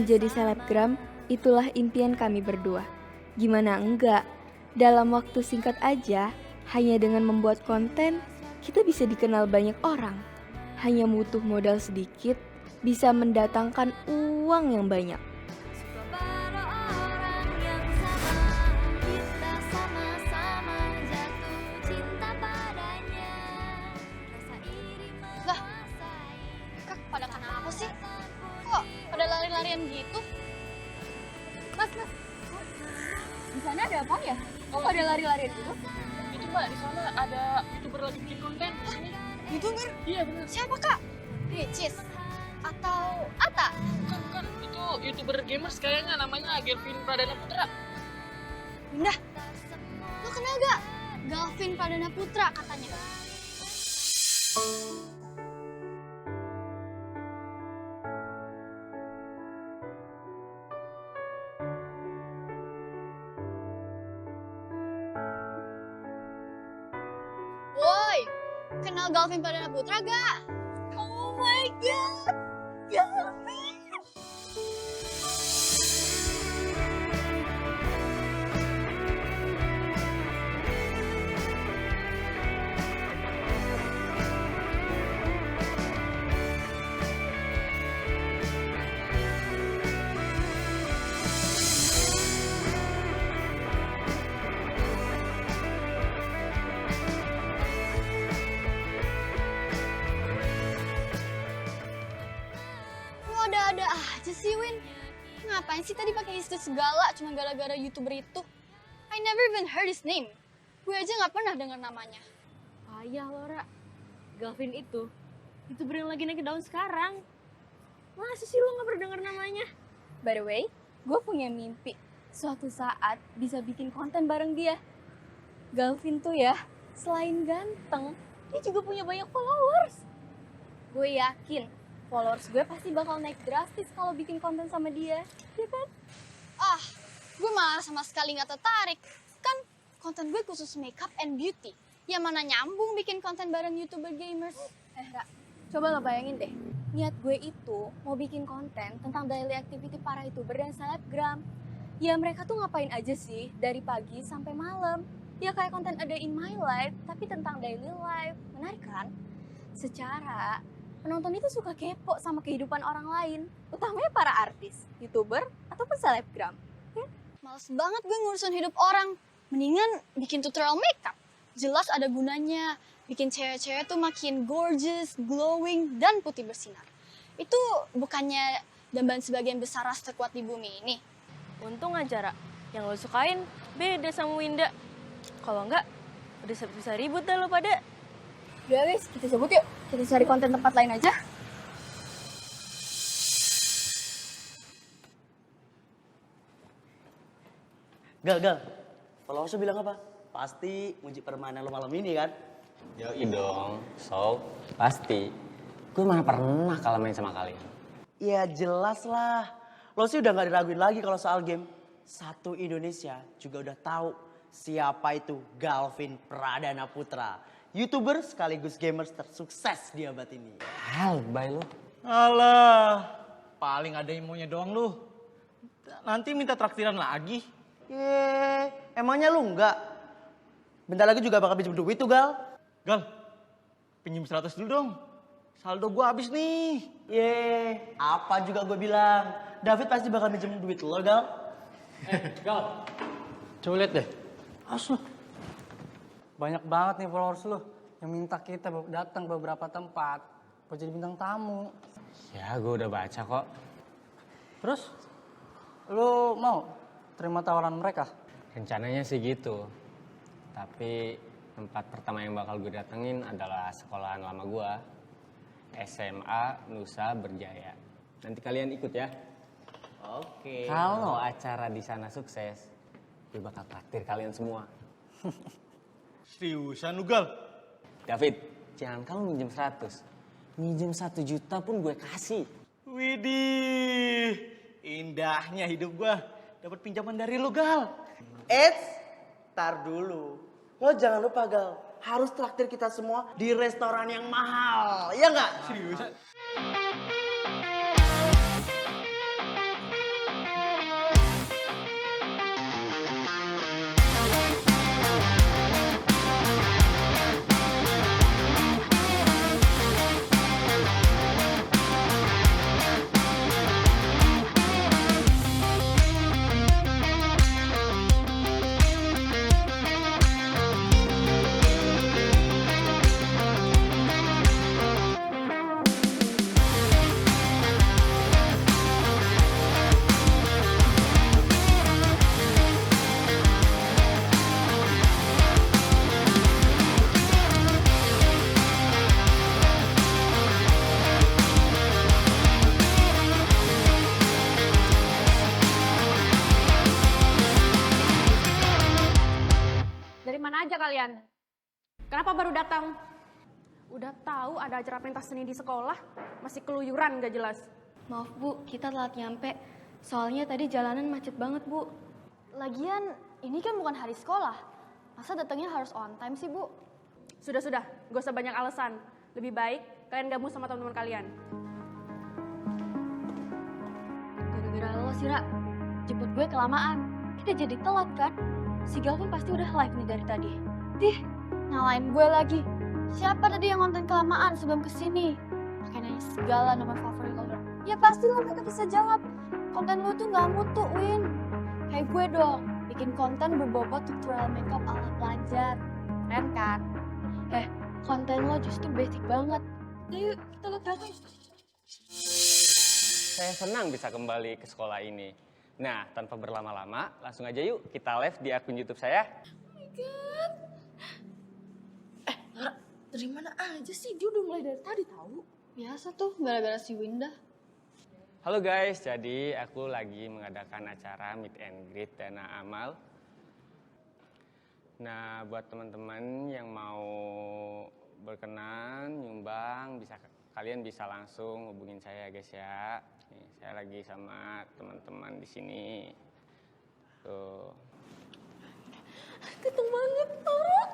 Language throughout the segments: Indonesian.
Menjadi selebgram, itulah impian kami berdua. Gimana enggak? Dalam waktu singkat aja, hanya dengan membuat konten, kita bisa dikenal banyak orang. Hanya butuh modal sedikit, bisa mendatangkan uang yang banyak. Lah, Kak, pada kenapa sih? Kok pada lari-larian gitu? Mas, di sana ada apa ya? Kok pada lari-larian gitu? Itu mbak, di sana ada YouTuber lagi bikin konten di sini. YouTuber? Iya benar. Siapa, Kak? Ricis? Atau Ata? Kan itu YouTuber gamers kayaknya namanya Gelvin Pradana Putra. Indah, lo kenal gak? Galvin Pradana Putra katanya. Woi, kenal Galvin Pradana Putra gak? Oh my god, Galvin! Lo ada-ada aja sih, Win. Ngapain sih tadi pakai istri segala cuma gara-gara YouTuber itu? I never even heard his name. Gue aja nggak pernah dengar namanya. Payah Laura, Galvin itu YouTuber yang lagi naik daun sekarang. Masa sih lo gak pernah denger namanya? By the way, gue punya mimpi suatu saat bisa bikin konten bareng dia. Galvin tuh ya, selain ganteng, dia juga punya banyak followers. Gue yakin followers gue pasti bakal naik drastis kalau bikin konten sama dia, ya kan? Ah, gue malah sama sekali nggak tertarik. Kan konten gue khusus makeup and beauty. Yang mana nyambung bikin konten bareng YouTuber gamers. Ra, coba lo bayangin deh, niat gue itu mau bikin konten tentang daily activity para YouTuber dan selebgram. Ya mereka tuh ngapain aja sih dari pagi sampai malam. Ya kayak konten A Day in My Life, tapi tentang daily life. Menarik kan? Secara penonton itu suka kepo sama kehidupan orang lain, utamanya para artis, YouTuber, ataupun selebgram. Ya? Males banget gue ngurusin hidup orang. Mendingan bikin tutorial makeup. Jelas ada gunanya. Bikin cewek-cewek tuh makin gorgeous, glowing, dan putih bersinar. Itu bukannya dambaan sebagian besar ras terkuat di bumi ini. Untung aja Ra, yang lo sukain beda sama Winda. Kalau enggak, udah bisa ribut dah lo pada. Udah wis, kita cabut yuk. Kita cari konten tempat lain aja. Gal, followersnya bilang apa? Pasti muji permainan lo malam ini kan? Yoi dong, so pasti. Gue mana pernah kalah main sama kalian. Ya jelas lah. Lo sih udah gak diraguin lagi kalau soal game. Satu Indonesia juga udah tahu siapa itu Galvin Pradana Putra. YouTuber sekaligus gamers tersukses di abad ini. Hal, bye lo. Alah, paling ada ilmunya doang lu. Nanti minta traktiran lagi. Emangnya lu enggak? Bentar lagi juga bakal pinjam duit tuh Gal. Gal, pinjem 100 dulu dong. Saldo gua habis nih. Apa juga gue bilang. David pasti bakal pinjam duit lo Gal. Gal, coba lihat deh. Asli. Banyak banget nih followers lu yang minta kita datang beberapa tempat buat jadi bintang tamu. Ya, gue udah baca kok. Terus, lu mau terima tawaran mereka? Rencananya sih gitu. Tapi tempat pertama yang bakal gue datengin adalah sekolahan lama gue. SMA Nusa Berjaya. Nanti kalian ikut ya. Oke. Kalau acara di sana sukses, gue bakal traktir kalian semua. Seriusan lu Gal? David, jangan kamu minjem 100. Minjem 1 juta pun gue kasih. Widih, indahnya hidup gua. Dapat pinjaman dari lu Gal. Tar dulu. Lo jangan lupa Gal, harus traktir kita semua di restoran yang mahal. Iya nggak? Seriusan? Kemana aja kalian? Kenapa baru datang? Udah tahu ada acara pentas seni di sekolah, masih keluyuran gak jelas. Maaf Bu, kita telat nyampe. Soalnya tadi jalanan macet banget Bu. Lagian, ini kan bukan hari sekolah. Masa datangnya harus on time sih, Bu? Sudah, gak usah banyak alasan. Lebih baik kalian gabung sama teman-teman kalian. Gara-gara lo sih, Ra. Jemput gue kelamaan. Kita jadi telat kan? Si Galvin pasti udah live nih dari tadi. Dih, nyalain gue lagi. Siapa tadi yang ngonten kelamaan sebelum kesini? Pakai nanya segala nomor favorit lo. Ya pasti lo mereka bisa jawab. Konten lo tuh gak mutu, Win. Kayak gue dong, bikin konten berbobot tutorial makeup ala pelajar. Keren kan? Konten lo justru basic banget. Ayo, kita lihat Galvin. Saya senang bisa kembali ke sekolah ini. Nah, tanpa berlama-lama, langsung aja yuk kita live di akun YouTube saya. Dari mana aja sih? Dia udah mulai dari tadi tahu. Biasa tuh, gara-gara si Winda. Halo guys, jadi aku lagi mengadakan acara meet and greet Dana Amal. Nah, buat teman-teman yang mau berkenan, nyumbang, kalian bisa langsung hubungin saya guys ya. Nih, saya lagi sama teman-teman di sini. Tuh. Keteng banget, Tora.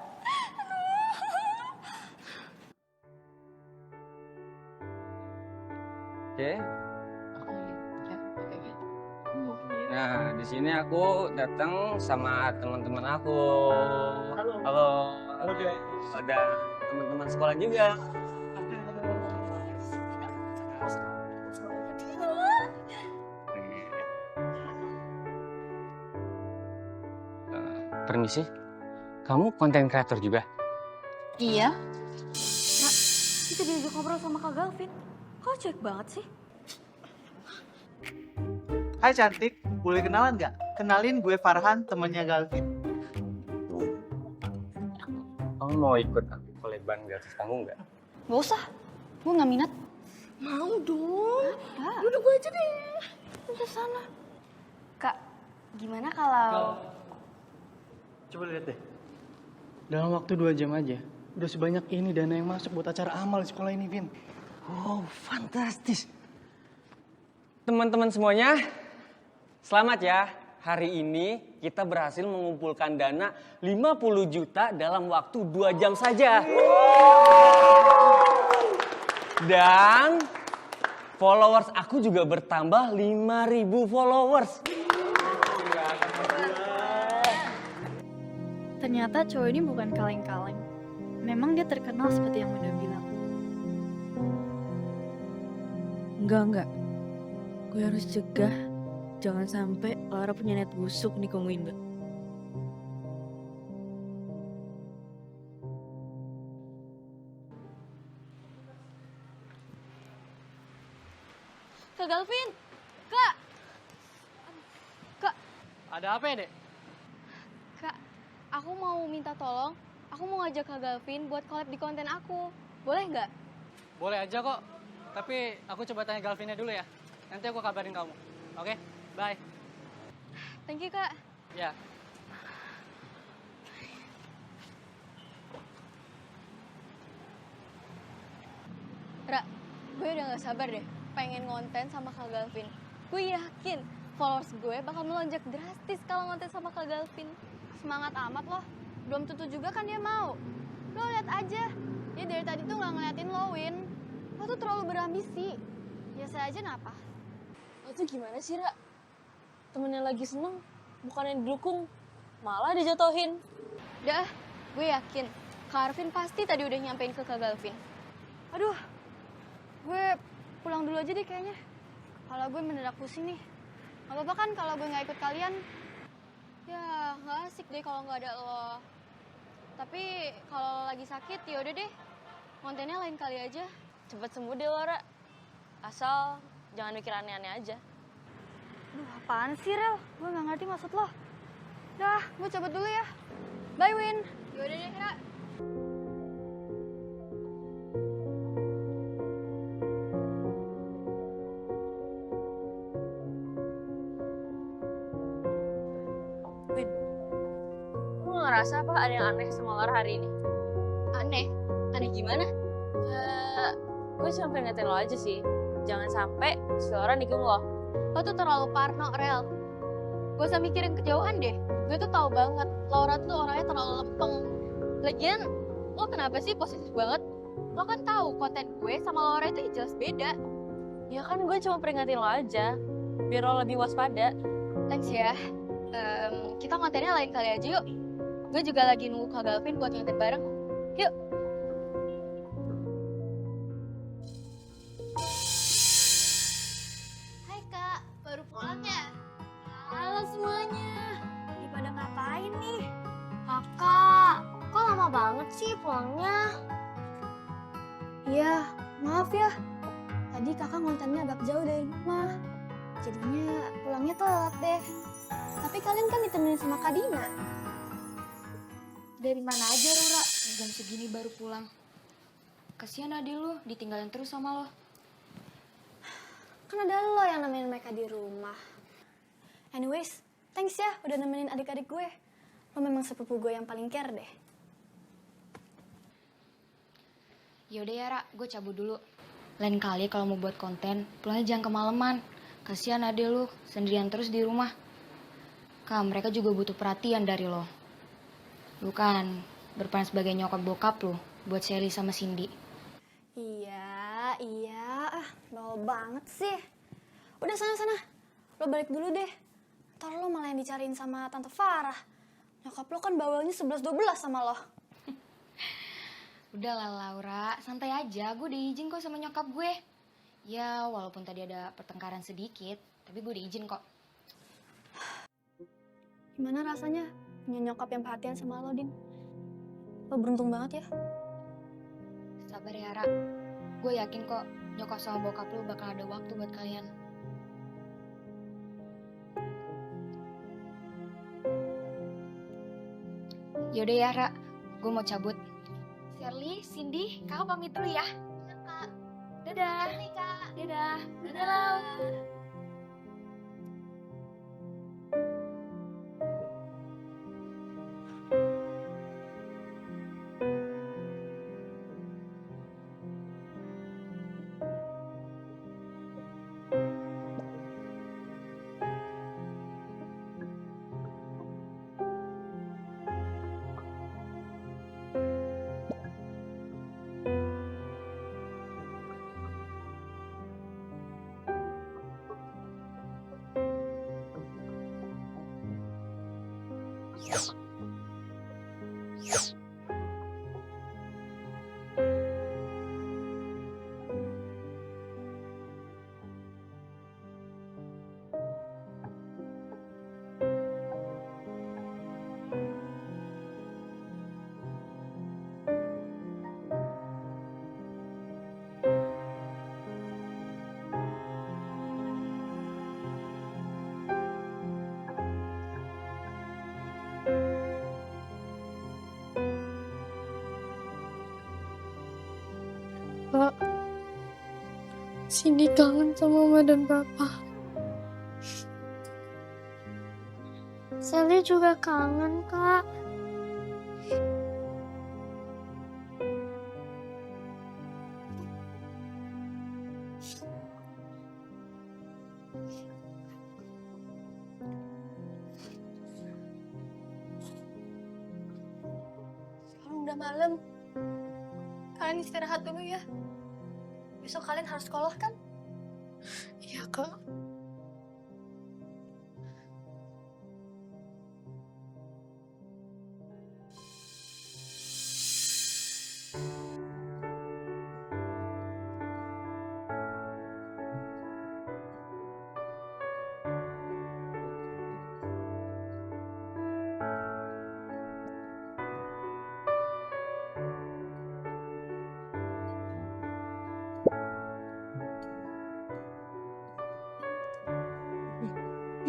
Oke. Nah, di sini aku datang sama teman-teman aku. Halo. Ada teman-teman sekolah juga. Permisi, kamu konten kreator juga? Iya. Kita diajak ngobrol sama Kak Galvin. Kok cuek banget sih? Hai cantik, boleh kenalan nggak? Kenalin gue Farhan, temannya Galvin. Kamu mau ikut aku koleban di atas panggung nggak? Gak usah, gue gak minat. Mau dong. Ada. Udah gue aja deh. Udah sana. Kak, gimana kalau... Coba lihat deh. Dalam waktu 2 jam aja, udah sebanyak ini dana yang masuk buat acara amal di sekolah ini, Vin. Oh, fantastis. Teman-teman semuanya, selamat ya. Hari ini kita berhasil mengumpulkan dana 50 juta dalam waktu 2 jam saja. Dan followers aku juga bertambah 5.000 followers. Ternyata cowok ini bukan kaleng-kaleng. Memang dia terkenal seperti yang Winda bilang. Enggak. Gue harus cegah. Jangan sampai Laura punya niat busuk nih ke Winda. Kak Galvin! Kak! Kak! Ada apa ya, Dek? Kak, aku mau minta tolong. Aku mau ngajak Kak Galvin buat collab di konten aku. Boleh nggak? Boleh aja kok. Tapi aku coba tanya Galvinnya dulu ya. Nanti aku kabarin kamu. Oke? Bye. Thank you, Kak. Ya. Ra, gue udah gak sabar deh pengen ngonten sama Kak Galvin. Gue yakin followers gue bakal melonjak drastis kalau ngonten sama Kak Galvin. Semangat amat loh. Belum tentu juga kan dia mau. Lo lihat aja. Dia dari tadi tuh gak ngeliatin lo, Win. Lo tuh terlalu berambisi. Biasa aja napa? Lo tuh gimana sih, Ra? Temennya lagi seneng, bukannya didukung, malah dijatuhin. Udah, gue yakin Kak Arvin pasti tadi udah nyampein ke Kak Galvin. Aduh, gue pulang dulu aja deh kayaknya. Kepala gue mendadak pusing nih. Gak apa-apa kan kalau gue gak ikut kalian? Ya, gak asik deh kalau nggak ada lo. Tapi kalau lo lagi sakit, ya udah deh. Kontennya lain kali aja. Cepet sembuh deh, Laura. Asal jangan mikir aneh-aneh aja. Aduh, apaan sih, Rel? Gue gak ngerti maksud lo. Dah, gue cabut dulu ya. Bye, Win. Ya udah deh, Ra. Lu ngerasa ngerasa apa ada yang aneh sama Laura hari ini? Aneh? Aneh gimana? Gue cuma pengen ngatain lo aja sih. Jangan sampai si Laura nikung lo. Lo tuh terlalu parno, Rel. Gak usah mikirin kejauhan deh. Gue tuh tahu banget Laura tuh orangnya terlalu lempeng. Lagian, lo kenapa sih posesif banget? Lo kan tahu konten gue sama Laura itu jelas beda. Ya kan gue cuma peringatin lo aja. Biar lo lebih waspada. Thanks ya. Kita kontennya lain kali aja yuk. Gue juga lagi nunggu Kak Galvin buat ngonten bareng. Yuk. Hai Kak, baru pulang ya? Halo semuanya. Lagi pada ngapain nih? Kakak, kok lama banget sih pulangnya? Iya, maaf ya. Tadi kakak ngontennya agak jauh dari rumah. Jadinya pulangnya telat deh. Tapi kalian kan ditemenin sama Kak Dina. Dari mana aja Rura, jam segini baru pulang. Kasihan adik lu, ditinggalin terus sama lo. Kan ada lo yang nemenin mereka di rumah. Anyways, thanks ya udah nemenin adik-adik gue. Lo memang sepupu gue yang paling care deh. Yaudah ya Ra, gue cabut dulu. Lain kali kalau mau buat konten, pulangnya jangan kemalaman. Kasihan adik lu, sendirian terus di rumah. Kak, mereka juga butuh perhatian dari lo. Lu kan berperan sebagai nyokap bokap lu buat Shelly sama Cindy. Iya, bawel banget sih. Udah sana, lo balik dulu deh. Ntar lo malah yang dicariin sama Tante Farah. Nyokap lo kan bawelnya 11-12 sama lo. Udah lah Laura, santai aja, gue diizin kok sama nyokap gue. Ya walaupun tadi ada pertengkaran sedikit, tapi gue diizin kok. Gimana rasanya punya nyokap yang perhatian sama lo, Din? Lo beruntung banget ya. Sabar ya Ra, gue yakin kok nyokap sama bokap lu bakal ada waktu buat kalian. Yaudah ya Ra, gue mau cabut. Sherly, Cindy, kakak pamit dulu ya. Iya Kak. Dadah. Ini Kak. Dadah. Dadah Lau. Pak, Cindy kangen sama Mama dan Papa. Sally juga kangen, Kak. Sekarang udah malam. Kalian istirahat dulu ya. Besok kalian harus sekolah kan? Iya, Kak.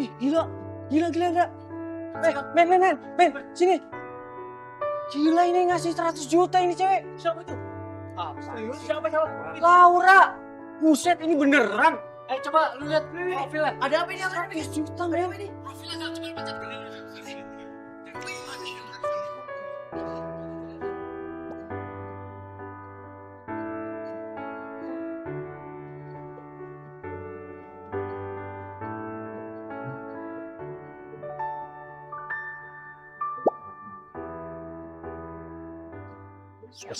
Ih, gila. Men, sini. Gila ini ngasih 100 juta ini cewek. Siapa itu? Siapa? Laura. Buset, ini beneran. Coba lu lihat profilnya. Ada apa ini? 100 juta, men. Profilnya gak cuma pencet Kita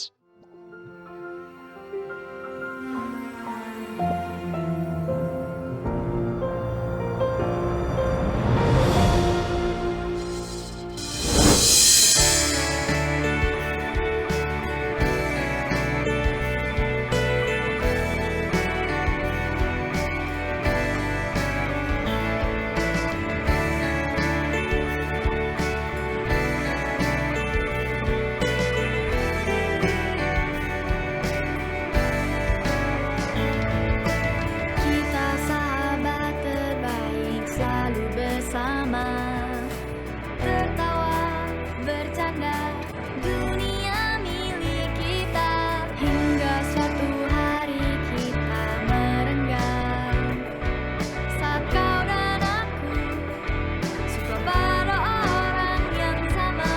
sahabat terbaik selalu bersama, tertawa, bercanda, dunia milik kita. Hingga suatu hari kita merenggang, saat kau dan aku suka pada orang yang sama.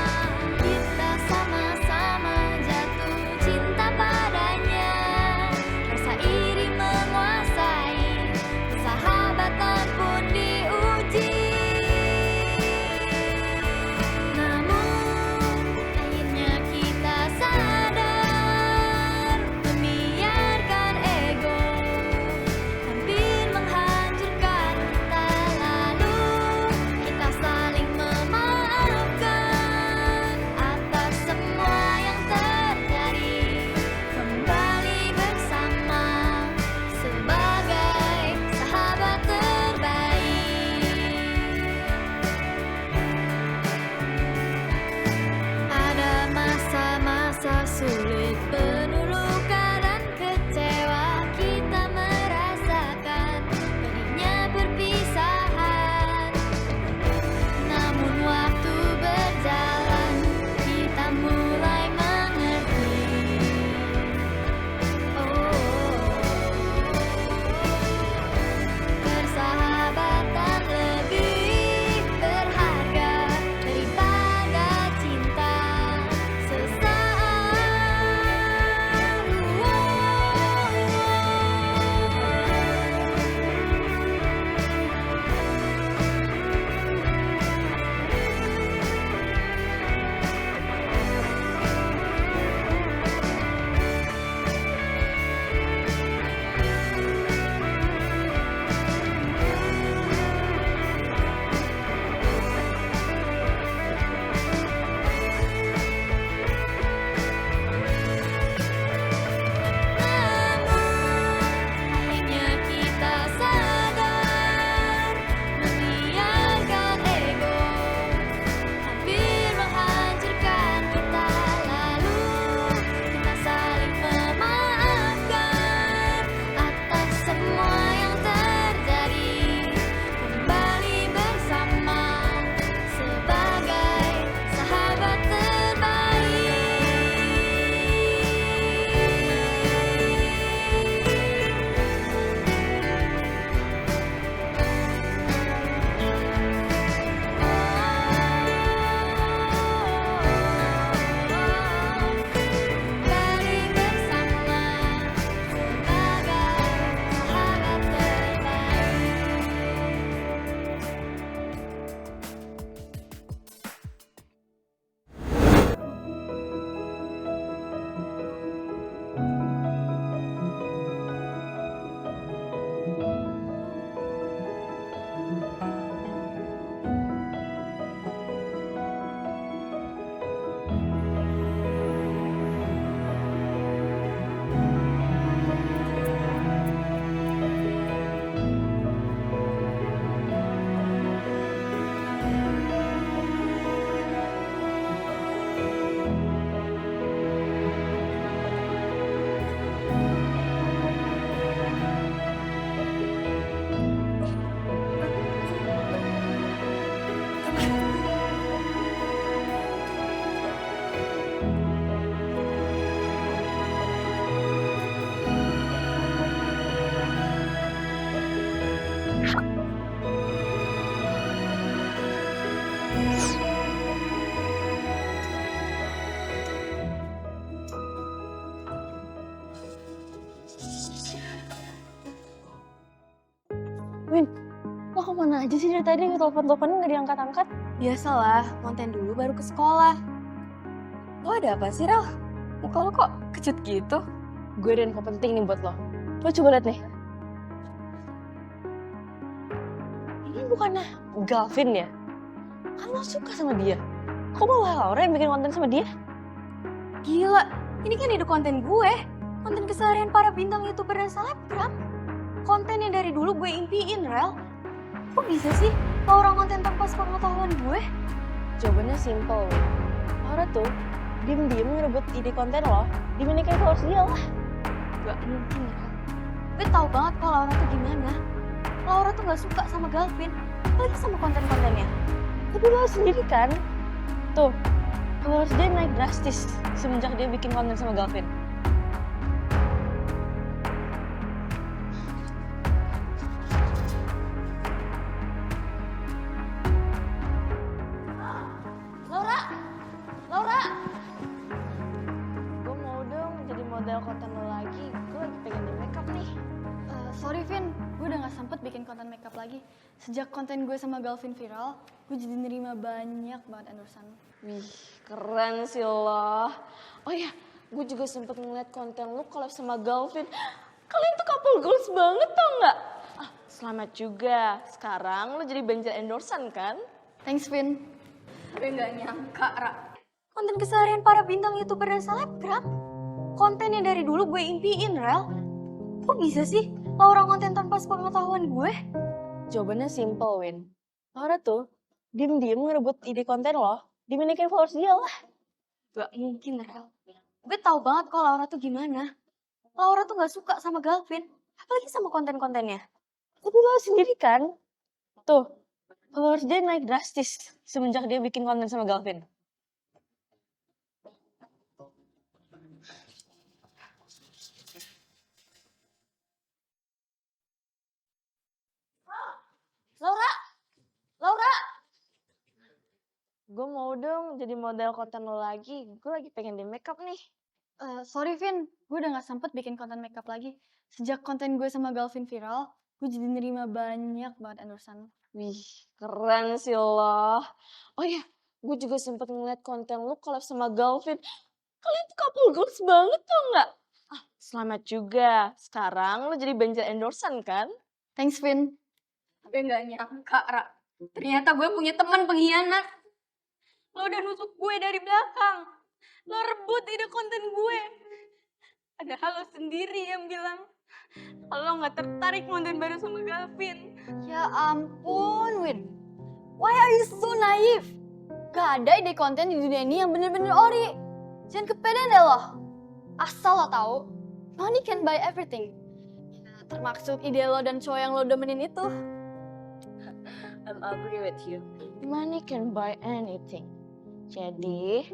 Kita sama-sama jatuh cinta padanya, rasa iri menguasai, persahabatan pun diuji. Namun akhirnya kita sadar, membiarkan ego hampir menghancurkan kita. Lalu kita saling memaafkan atas semua yang terjadi, kembali bersama sebagai sahabat terbaik. Ada masa-masa sulit, penuh luka dan kecewa. Kita merasakan pedihnya perpisahan. Namun waktu berjalan, kita mulai mengerti. Persahabatan lebih berharga daripada cinta sesaat. Akhirnya kita sadar, membiarkan ego hampir menghancurkan kita. Lalu kita saling memaafkan atas semua yang terjadi, kembali bersama sebagai sahabat terbaik. Kembali bersama sebagai sahabat Win, lo kemana aja sih dari tadi? Telepon-teleponin gak diangkat-angkat? Biasalah, konten dulu baru ke sekolah. Lo ada apa sih, Rel? Muka lo kok kecut gitu? Gue ada info penting nih buat lo. Lo coba liat nih. Ini bukannya Galvin ya? Kan lo suka sama dia. Kok malah Laura yang bikin konten sama dia? Gila, ini kan ide konten gue. Konten keseharian para bintang YouTuber dan selebgram. Konten yang dari dulu gue impiin, Rel. Kok bisa sih Laura konten tanpa sepengetahuan gue? Jawabannya simple. Laura tuh diem-diem ngerebut ide konten lo, dimiliki followers dia lah. Gak mungkin, Rel. Gue tahu banget kalau Laura tuh gimana. Laura tuh gak suka sama Galvin, apalagi sama konten-kontennya. Tapi lo sendiri kan, tuh followers dia naik drastis semenjak dia bikin konten sama Galvin. Laura! Gue mau dong jadi model konten lo lagi. Gue lagi pengen di makeup nih. Sorry Vin, gue udah gak sempet bikin konten makeup lagi. Sejak konten gue sama Galvin viral, gue jadi nerima banyak banget endorsan. Wih, keren sih lo. Oh iya, gue juga sempet ngeliat konten lo collab sama Galvin. Kalian tuh couple goals banget tau gak? Ah, selamat juga. Sekarang lo jadi banjir endorsan kan? Thanks Vin. Gue gak nyangka, Ra. Konten keseharian para bintang YouTuber dan selebgram. Konten yang dari dulu gue impiin, Rel. Kok bisa sih Laura konten tanpa sepengetahuan gue? Jawabannya simple, Win. Laura tuh diem-diem ngerebut ide konten lo, dimiliki followers dia lah. Gak mungkin, Rel. Gue tahu banget kalau Laura tuh gimana. Laura tuh gak suka sama Galvin, apalagi sama konten-kontennya. Tapi lo sendiri kan, tuh followers dia naik drastis semenjak dia bikin konten sama Galvin. Laura! Gue mau dong jadi model konten lo lagi. Gue lagi pengen di makeup nih. Sorry Vin, gue udah gak sempet bikin konten makeup lagi. Sejak konten gue sama Galvin viral, gue jadi nerima banyak banget endorsan. Wih, keren sih lo. Oh iya, gue juga sempet ngeliat konten lo collab sama Galvin. Kalian tuh couple goals banget tau gak? Ah, selamat juga. Sekarang lo jadi banjir endorsan kan? Thanks Vin. Gue gak nyangka, Ra. Ternyata gue punya teman pengkhianat. Lo udah nusuk gue dari belakang. Lo rebut ide konten gue. Padahal lo sendiri yang bilang kalau gak tertarik konten bareng sama Galvin. Ya ampun Win. Why are you so naive? Gak ada ide konten di dunia ini yang bener-bener ori. Jangan kepedean deh lo. Asal lo tahu, money can buy everything. Ya, termasuk ide lo dan cowok yang lo demenin itu. I'm agree with you. Money can buy anything. Jadi,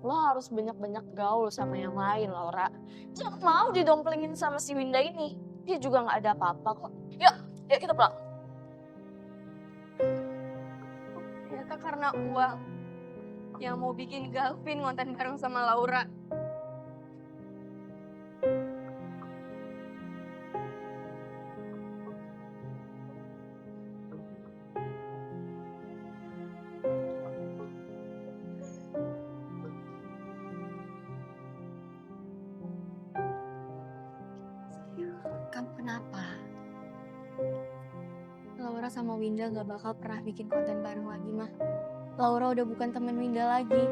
lo harus banyak-banyak gaul sama yang lain, Laura. Jangan mau didomplengin sama si Winda ini. Dia juga gak ada apa-apa kok. Yuk kita pulang. Ternyata karena uang yang mau bikin Galvin konten bareng sama Laura. Kamu kenapa? Laura sama Winda gak bakal pernah bikin konten bareng lagi, mah. Laura udah bukan temen Winda lagi.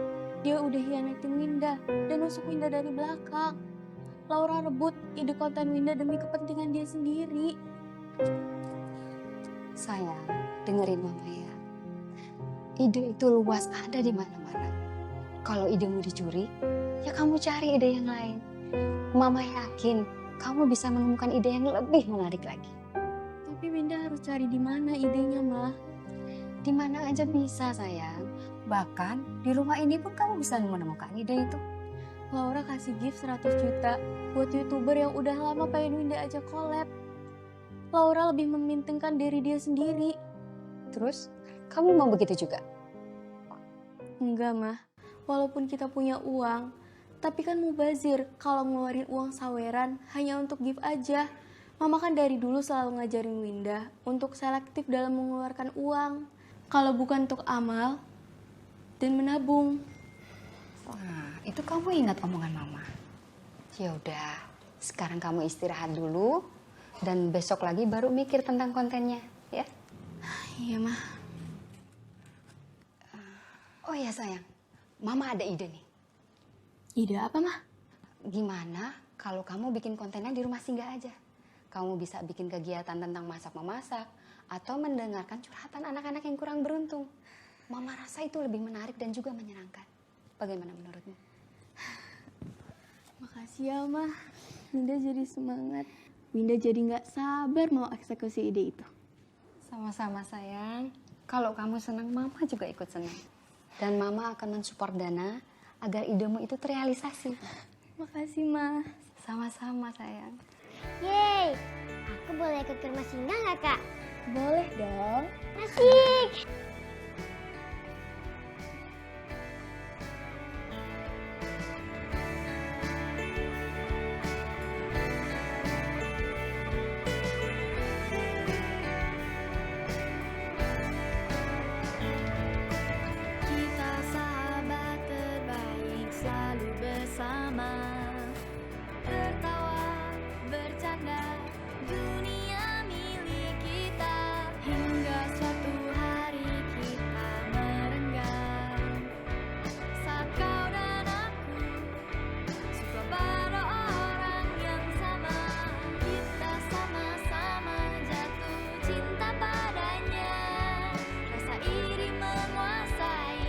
Dia udah hianatin Winda dan nusuk Winda dari belakang. Laura rebut ide konten Winda demi kepentingan dia sendiri. Sayang, dengerin Mama ya. Ide itu luas, ada di mana-mana. Kalau idemu dicuri, ya kamu cari ide yang lain. Mama yakin kamu bisa menemukan ide yang lebih menarik lagi. Tapi Winda harus cari di mana idenya, mah. Di mana aja bisa, sayang. Bahkan di rumah ini pun kamu bisa menemukan ide itu. Laura kasih gift 100 juta buat YouTuber yang udah lama pengen Winda aja collab. Laura lebih mementingkan diri dia sendiri. Terus, kamu mau begitu juga? Enggak, mah. Walaupun kita punya uang, tapi kan mubazir kalau ngeluarin uang saweran hanya untuk gift aja. Mama kan dari dulu selalu ngajarin Winda untuk selektif dalam mengeluarkan uang. Kalau bukan untuk amal dan menabung. Nah, itu kamu ingat omongan mama. Ya udah, sekarang kamu istirahat dulu dan besok lagi baru mikir tentang kontennya, ya? Iya, Ma. Oh iya sayang, mama ada ide nih. Ide apa, Ma? Gimana kalau kamu bikin kontennya di rumah singgah aja? Kamu bisa bikin kegiatan tentang masak-memasak atau mendengarkan curhatan anak-anak yang kurang beruntung. Mama rasa itu lebih menarik dan juga menyenangkan. Bagaimana menurutmu? Makasih ya, Ma. Winda jadi semangat. Winda jadi nggak sabar mau eksekusi ide itu. Sama-sama sayang. Kalau kamu senang, mama juga ikut senang. Dan mama akan mensupport Dana agar idemu itu terrealisasi. Makasih, Ma. Sama-sama sayang. Yeay, aku boleh ikut ke rumah singgah nggak, Kak? Boleh dong. Asik! Kita sahabat terbaik selalu bersama. Tertawa, bercanda, dunia milik kita. Hingga suatu hari kita merenggang. Saat kau dan aku suka pada orang yang sama. Kita sama-sama jatuh cinta padanya. Rasa iri menguasai,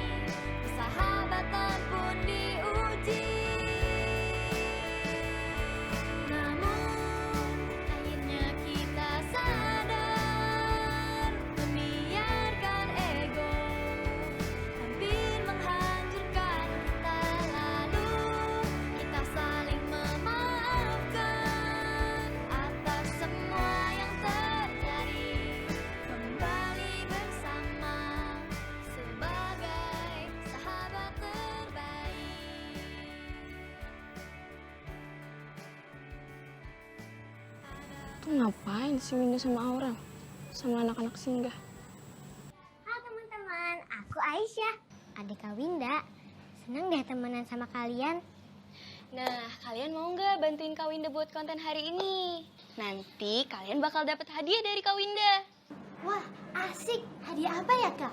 persahabatan pun diuji. Namun akhirnya kita sadar, membiarkan ego hampir menghancurkan kita. Lalu kita saling memaafkan atas semua yang terjadi. Kembali bersama sebagai sahabat terbaik. Tuh ngapain si Winda sama Aura? Sama anak-anak singgah. Halo teman-teman, aku Aisyah, adik Kak Winda. Senang deh temenan sama kalian. Nah, kalian mau nggak bantuin Kak Winda buat konten hari ini? Nanti kalian bakal dapet hadiah dari Kak Winda. Wah, asik. Hadiah apa ya, Kak?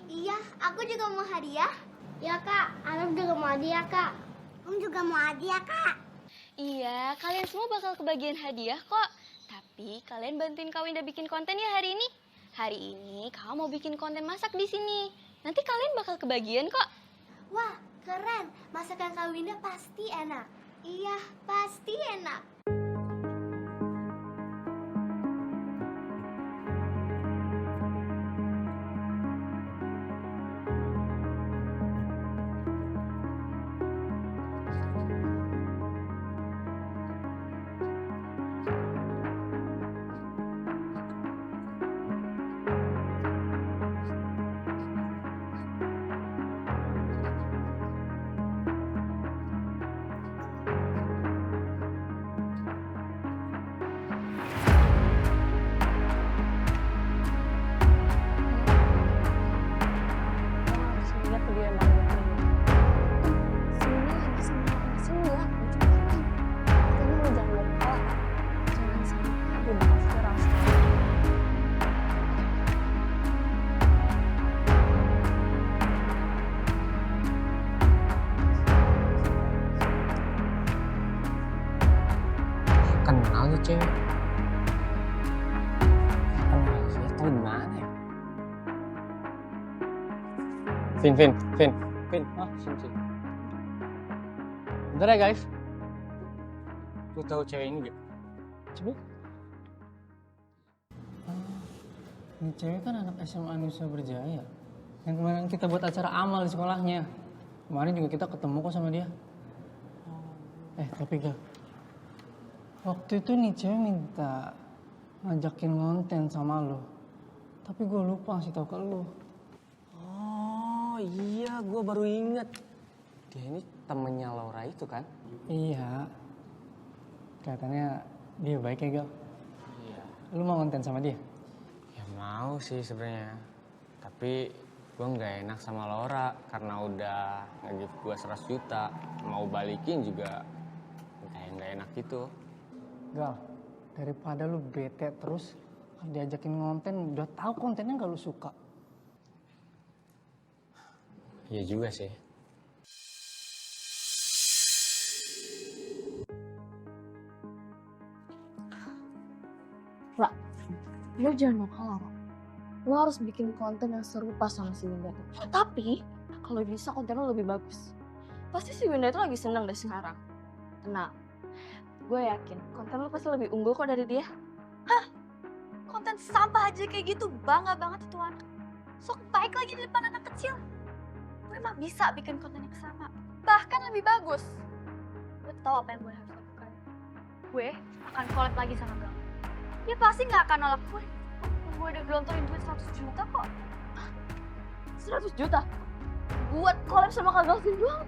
Iya, aku juga mau hadiah. Ya, Kak. Arab juga mau hadiah, Kak. Om juga mau hadiah, Kak. Iya, kalian semua bakal kebagian hadiah kok. Tapi kalian bantuin Kak Winda bikin konten ya hari ini. Hari ini kamu mau bikin konten masak di sini. Nanti kalian bakal kebagian kok. Wah, keren. Masakan Kak Winda pasti enak. Iya, pasti enak. Kenal tuh cewek. Kenal sih, tau di mana ya? Vin. Ah, sini. Bentar ya guys. Lu tahu cewek ini gak? Coba. Ini cewek kan anak SMA Nusa Berjaya. Yang kemarin kita buat acara amal di sekolahnya. Kemarin juga kita ketemu kok sama dia. Tapi Gal, waktu itu nih cewek minta ngajakin konten sama lo. Tapi gue lupa ngasih tau ke lo. Oh iya, gue baru inget. Dia ini temennya Laura itu kan? Iya. Kelihatannya dia baik ya Gal. Iya. Lu mau konten sama dia? Ya mau sih sebenarnya. Tapi Gue nggak enak sama Laura karena udah nge-give gue 100 juta. Mau balikin juga kayak nggak enak gitu. Gal, daripada lu bete terus diajakin ngonten, udah tahu kontennya gak lu suka. Iya juga sih. Ra, lo jangan mau kalah, Ra. Lo harus bikin konten yang serupa sama si Winda tuh. Tapi, kalau bisa konten lo lebih bagus. Pasti si Winda itu lagi seneng deh sekarang. Tenang, gue yakin konten lo pasti lebih unggul kok dari dia. Konten sampah aja kayak gitu, bangga banget itu anak. Sok baik lagi di depan anak kecil. Gue mah bisa bikin konten yang sama, bahkan lebih bagus. Gue tahu apa yang gue harus lakukan. Gue akan collab lagi sama Gal. Dia pasti nggak akan nolak gue. Gue udah gelontorin duit 100 juta kok. 100 juta? Buat collab sama Kak Galvin doang?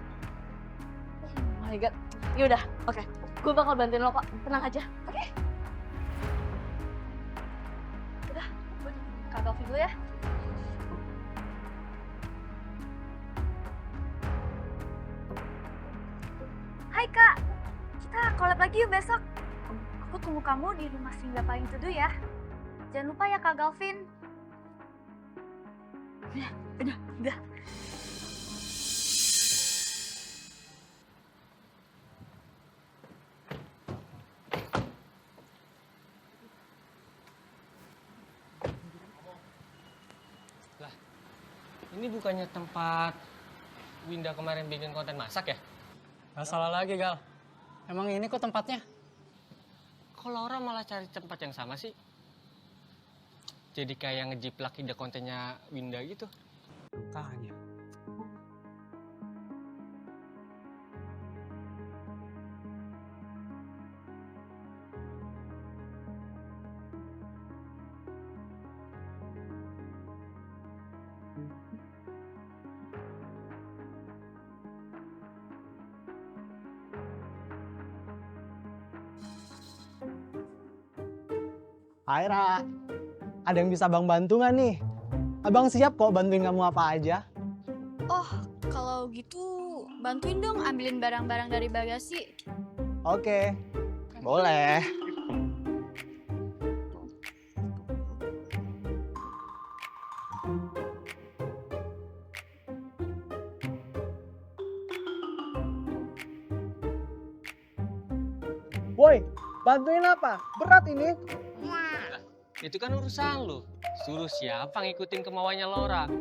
Oh my god. Yaudah, oke. Gue bakal bantuin lo kok. Tenang aja, oke? Udah, gue Kak Galvin dulu ya. Hai Kak, kita collab lagi yuk besok. Aku tunggu kamu di rumah Singgah Payung Teduh ya. Jangan lupa ya Kak Galvin. Udah. Lah, ini bukannya tempat Winda kemarin bikin konten masak ya? Gak salah lagi, Gal. Emang ini kok tempatnya? Kok Laura malah cari tempat yang sama sih? Jadi kayak ngejiplak ide kontennya Winda gitu. Tanya. Hai Ra, ada yang bisa abang bantu nggak nih? Abang siap kok bantuin kamu apa aja. Oh, kalau gitu bantuin dong ambilin barang-barang dari bagasi. Oke, boleh. Woi, bantuin apa? Berat ini. Itu kan urusan lu. Suruh siapa ngikutin kemauannya Laura.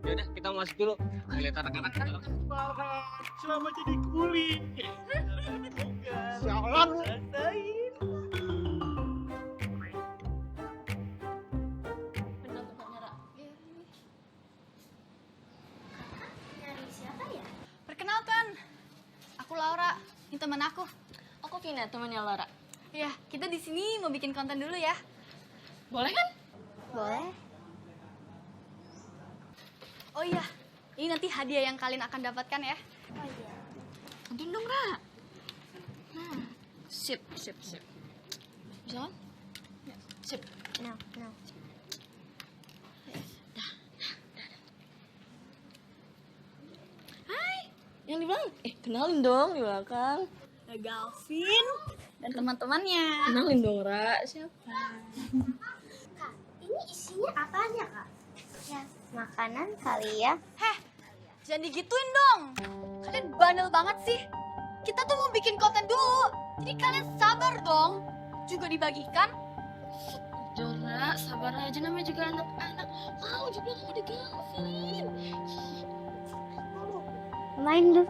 Yaudah, kita masuk dulu. Lihat anak-anak. Selama jadi kuli. Sialan lu. Nyari siapa ya? Perkenalkan, aku Laura, ini teman aku. Aku Vina, temannya Laura. Ya, kita di sini mau bikin konten dulu ya. Boleh kan? Boleh. Oh iya, ini nanti hadiah yang kalian akan dapatkan ya. Oh iya. Bantuin dong, Ra. Nah, sip. Bisa kan? Ya, sip. No. Hai, Yang di belakang? Kenalin dong di belakang. Galvin dan teman-temannya. Kenalin dong, Ra. Siapa? Kak, ini isinya apaan ya, Kak? Ya, makanan kali ya. Heh, jangan digituin dong. Kalian bandel banget sih. Kita tuh mau bikin konten dulu. Jadi kalian sabar dong. Juga dibagikan. Dora, sabar aja, namanya juga anak-anak. Mau juga kamu di Galvin. Main dulu.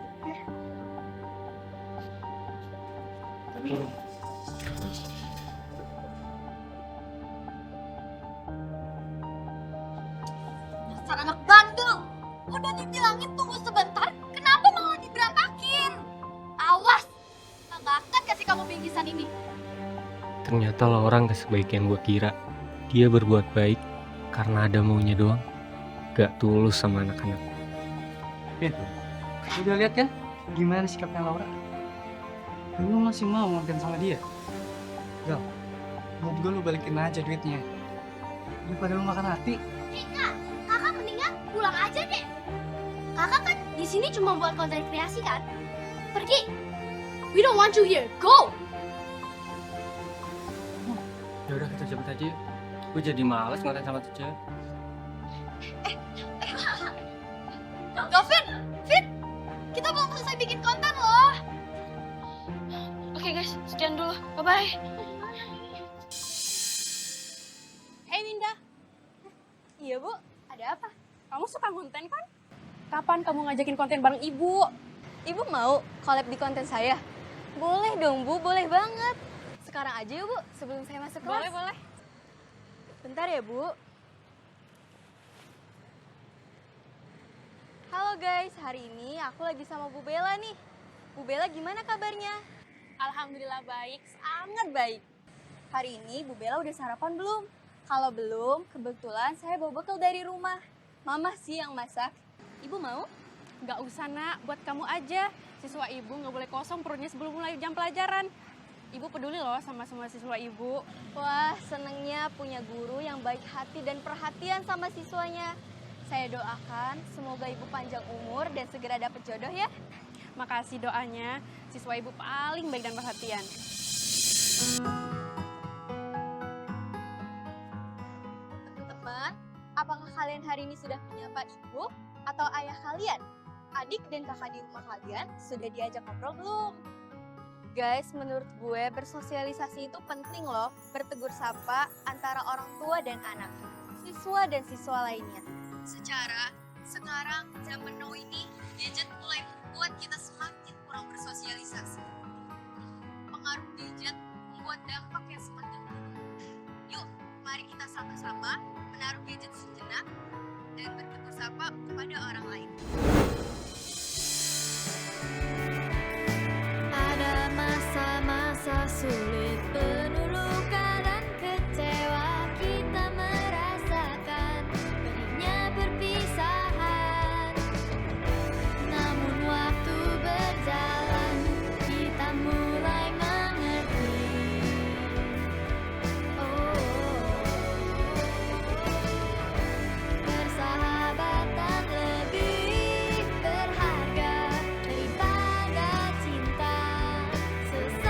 Dasar anak bandel. Udah dibilangin tunggu sebentar, kenapa malah diberantakin? Awas, kita nggak akan kasih kamu bingkisan ini. Ternyata Laura gak sebaik yang gue kira. Dia berbuat baik karena ada maunya doang. Gak tulus sama anak-anak. Vin, udah lihat kan gimana sikapnya Laura? Lu masih mau ngonten sama dia? Gal, mau juga lu balikin aja duitnya. Daripada lu makan hati. Kak, kakak mendingan pulang pulang aja deh. Kakak kan di sini cuma buat konten kreasi kan? Pergi. We don't want you here. Go. Ya udah kita cabut aja yuk. Gue jadi males ngeliatin sama tuh cewek. Gavin, Fit, kita belum selesai bikin konten loh. Oke guys, sekian dulu. Bye-bye. Hey Winda. Iya Bu, ada apa? Kamu suka konten kan? Kapan kamu ngajakin konten bareng Ibu? Ibu mau collab di konten saya? Boleh dong Bu, boleh banget. Sekarang aja yuk Bu, sebelum saya masuk kelas. Boleh, boleh. Bentar ya Bu. Halo guys, hari ini aku lagi sama Bu Bella nih. Bu Bella gimana kabarnya? Alhamdulillah baik, sangat baik. Hari ini Bu Bella udah sarapan belum? Kalau belum, kebetulan saya bawa bekal dari rumah. Mama sih yang masak. Ibu mau? Nggak usah nak, buat kamu aja. Siswa ibu nggak boleh kosong perutnya sebelum mulai jam pelajaran. Ibu peduli loh sama semua siswa ibu. Wah, senengnya punya guru yang baik hati dan perhatian sama siswanya. Saya doakan semoga ibu panjang umur dan segera dapat jodoh ya. Makasih doanya, siswa ibu paling baik dan perhatian. Teman-teman, apakah kalian hari ini sudah menyapa ibu atau ayah kalian? Adik dan kakak di rumah kalian sudah diajak ngobrol belum? Guys, menurut gue bersosialisasi itu penting loh, bertegur sapa antara orang tua dan anak, siswa dan siswa lainnya. Sekarang zaman now ini, gadget mulai membuat kita semakin kurang bersosialisasi. Pengaruh gadget membuat dampak yang semakin buruk. Yuk, mari kita sama-sama menaruh gadget sejenak dan bertegur sapa kepada orang lain. Ada masa-masa sulit, penuh luka dan kecewa. Kita merasakan pedihnya perpisahan. Namun waktu berjalan, kita mulai mengerti. Persahabatan lebih berharga daripada cinta sesaat.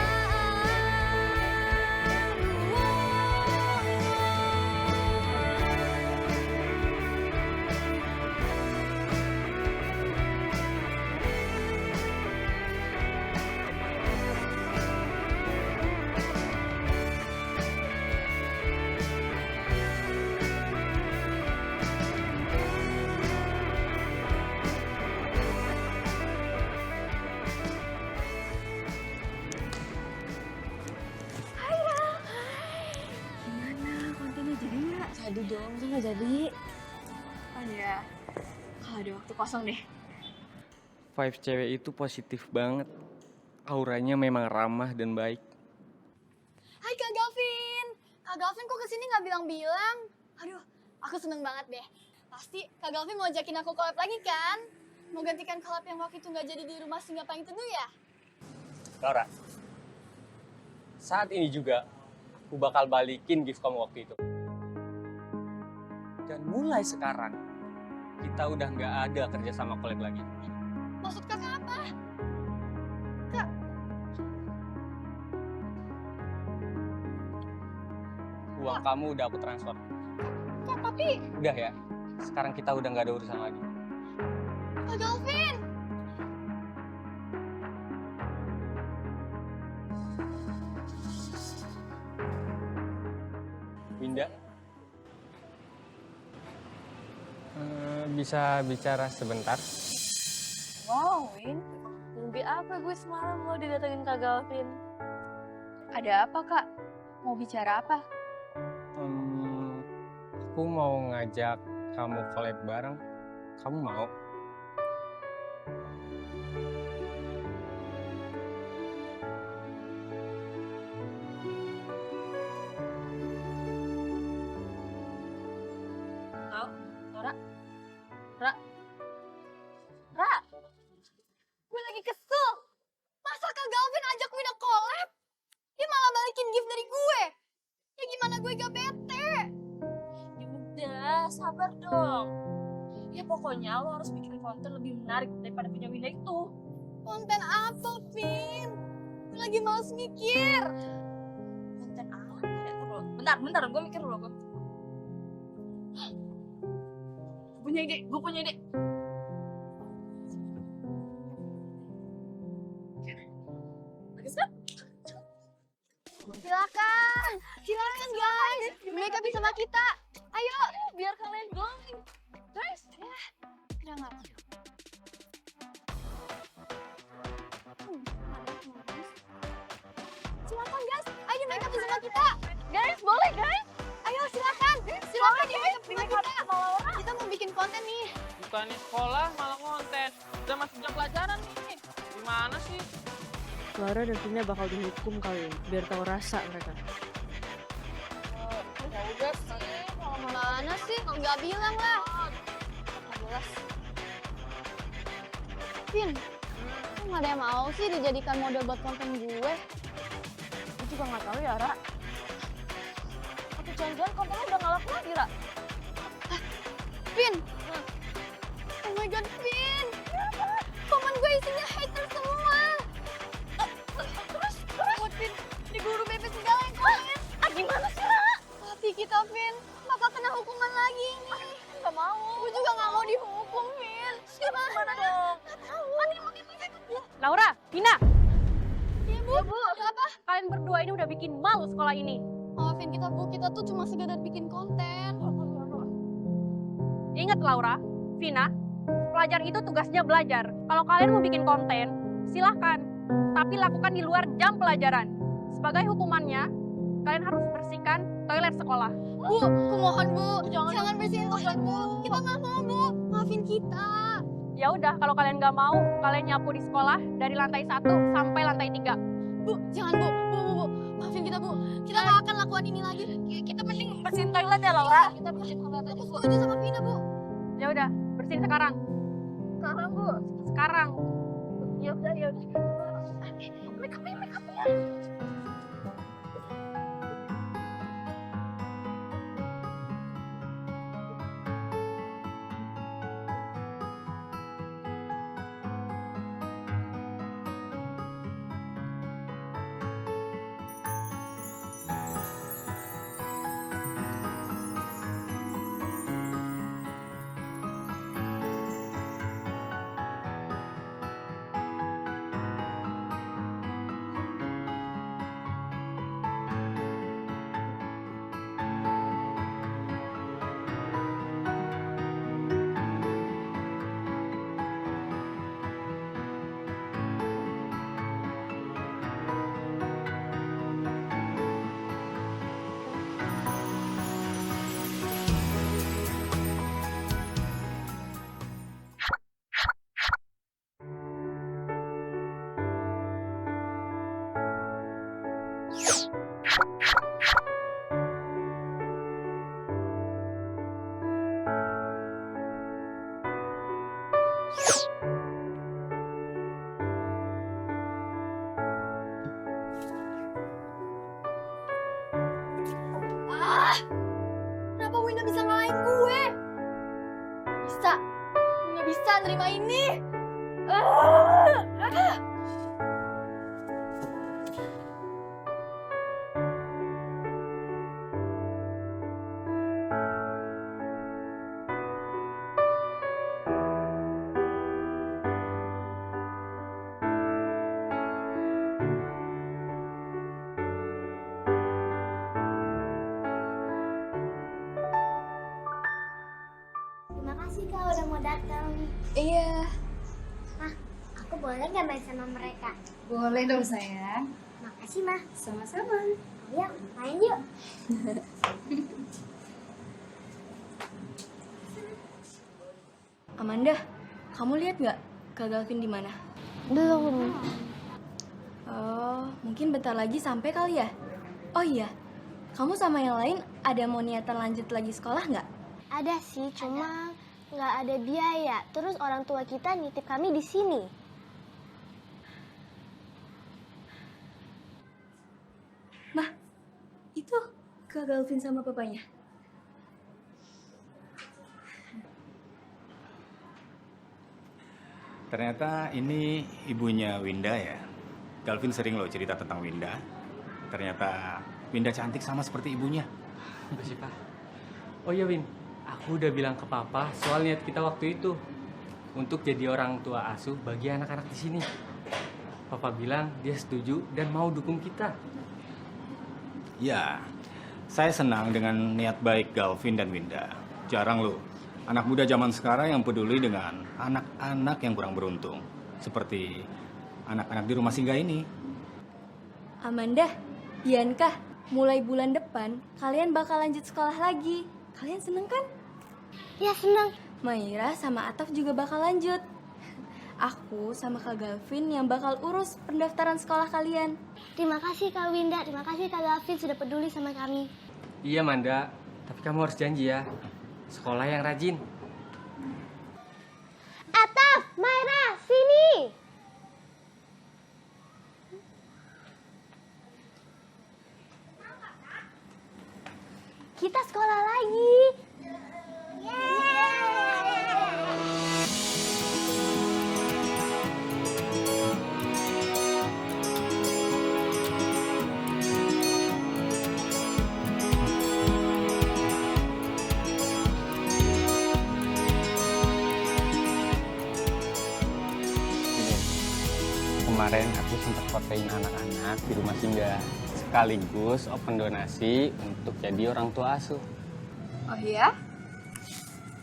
Gimana kontennya jadi nggak? Jadi dong, masa nggak jadi? Oh ya, kalau ada waktu kosong deh. Five cewek itu positif banget. Auranya memang ramah dan baik. Hai Kak Gavin. Kak Gavin kok kesini nggak bilang-bilang? Aduh, aku seneng banget deh. Pasti Kak Gavin mau ajakin aku collab lagi kan? Mau gantikan collab yang waktu itu nggak jadi di rumah Singa Pahing Teduh ya? Laura, saat ini juga aku bakal balikin gift kamu waktu itu. Dan mulai sekarang, kita udah nggak ada kerja sama collab lagi. Maksud kakak apa? Uang kamu udah aku transfer. Kak, tapi Udah ya, sekarang kita udah nggak ada urusan lagi. Kak Gavin. Winda, bisa bicara sebentar? Wow, Win. Mimpi apa gue semalam lo didatengin Kak Gavin? Ada apa kak? Mau bicara apa? Aku mau ngajak kamu collab bareng. Kamu mau? Laura? Ra? Gue lagi kesel. Masa Kak Gavin ajak Wina collab? Dia malah balikin gift dari gue. Ya gimana gue gak bete? Ya udah, sabar dong. Ya pokoknya lo harus bikin konten lebih menarik daripada punya Winda itu. Konten apa, Vin? Gue lagi males mikir. Konten apa ya? Bentar, gue mikir dulu. Gue punya ide. Bagus kan? Silakan guys. Mereka bisa sama kita. Ayo, Biar kalian glowing. Guys, udah nggak? Silakan guys. Ayo mereka bisa sama kita. guys, boleh guys? Ayo silakan. Silakan di make up sama kita. Kita mau bikin konten nih. Bukannya sekolah malah konten. Udah masuk jam pelajaran nih. Gimana sih? Laura dan Vina bakal dihukum kali ya, biar tahu rasa mereka. Ya udah sih, kalau mana sih? Nggak bilang lah. 15. Vin, kok nggak ada yang mau sih dijadikan model buat konten gue? Gue juga nggak tahu ya, Ra. Atau jangan-jangan kontennya udah nggak laku lagi, Ra? Vin! Oh my god, Vin! Komen gue isinya hater semua! Terus? Buat Vin, di guru BP segala yang komen! Gimana sih, Ra? Hati kita, Vin, bakal kena hukuman lagi nih. Nggak mau. Gue juga nggak mau dihukum, Vin. Gimana dong? Nggak tahu. Laura, Vina, Iya, Bu. Apa? kalian berdua ini udah bikin malu sekolah ini. Maafin kita, Bu. Kita tuh cuma sekedar bikin konten. Ingat Laura, Vina, pelajar itu tugasnya belajar. Kalau kalian mau bikin konten, silahkan. Tapi lakukan di luar jam pelajaran. Sebagai hukumannya, kalian harus bersihkan toilet sekolah. Bu, aku mohon, Bu. Jangan bersihin toilet, Bu. Kita nggak mau, Bu. Maafin kita. Ya udah, kalau kalian nggak mau, kalian nyapu di sekolah dari lantai 1 sampai lantai 3. Bu, jangan, Bu. Bu. Maafin kita, Bu. Kita nggak akan lakukan ini lagi. Kita mending bersihin toilet ya, Laura. Kita bersihin toilet aja. Aku setuju sama Vina, Bu. Ya udah, bersihin sekarang. Sekarang, Bu. Sekarang. Ya udah. Make up-nya. Kenapa Winda bisa ngalahin gue? Nggak bisa nerima ini. Terima kasih kak udah mau datang. Iya. Mah, aku boleh nggak main sama mereka? Boleh dong sayang. Makasih mah. Sama-sama. Ayo main yuk. Amanda, kamu lihat nggak Kak Galvin di mana? Belum. Oh, mungkin bentar lagi sampai kali ya. Oh iya, kamu sama yang lain ada mau niatan lanjut lagi sekolah nggak? Ada sih, cuma nggak ada biaya. Terus orang tua kita nitip kami di sini. Mah, itu Kak Galvin sama papanya. Ternyata ini ibunya Winda ya. Galvin sering loh cerita tentang Winda. Ternyata Winda cantik sama seperti ibunya. Makasih, Pak. Oh iya, Win. Aku udah bilang ke Papa soal niat kita waktu itu untuk jadi orang tua asuh bagi anak-anak di sini. Papa bilang dia setuju dan mau dukung kita. Ya, saya senang dengan niat baik Galvin dan Winda. Jarang loh anak muda zaman sekarang yang peduli dengan anak-anak yang kurang beruntung. Seperti anak-anak di rumah singgah ini. Amanda, Bianca, mulai bulan depan kalian bakal lanjut sekolah lagi. Kalian seneng kan? Ya seneng. Maira sama Ataf juga bakal lanjut. Aku sama Kak Galvin yang bakal urus pendaftaran sekolah kalian. Terima kasih Kak Winda, terima kasih Kak Galvin sudah peduli sama kami. Iya, Manda. Tapi kamu harus janji ya. Sekolah yang rajin. Ataf, Maira, sini. Kita sekolah lagi. Kemarin aku sempat fotoin anak-anak di rumah singgah. Sekaligus open donasi untuk jadi orang tua asuh. Oh iya?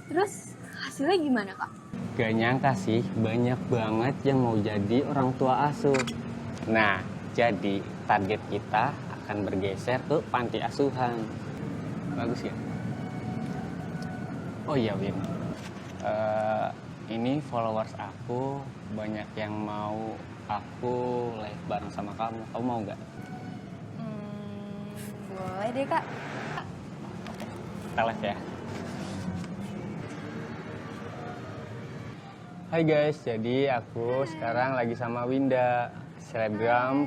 Terus hasilnya gimana, Kak? Gak nyangka sih, banyak banget yang mau jadi orang tua asuh. Nah, jadi target kita akan bergeser ke panti asuhan. Bagus ya? Oh iya, Win. Ini followers aku banyak yang mau aku live bareng sama kamu. Kamu mau nggak? Boleh deh, Kak. Kita live ya. Hai guys, jadi aku sekarang lagi sama Winda, selebgram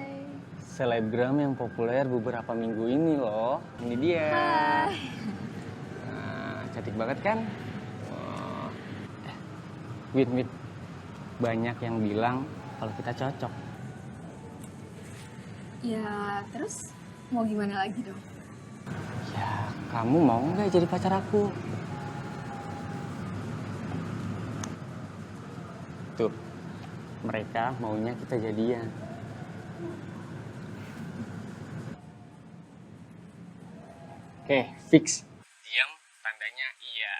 yang populer beberapa minggu ini loh. Ini dia. Hai. Nah, cantik banget kan? Win, banyak yang bilang kalau kita cocok. Ya, terus mau gimana lagi dong? Ya, kamu mau nggak jadi pacar aku? Tuh, mereka maunya kita jadian. Oke, fix. Diam, tandanya iya.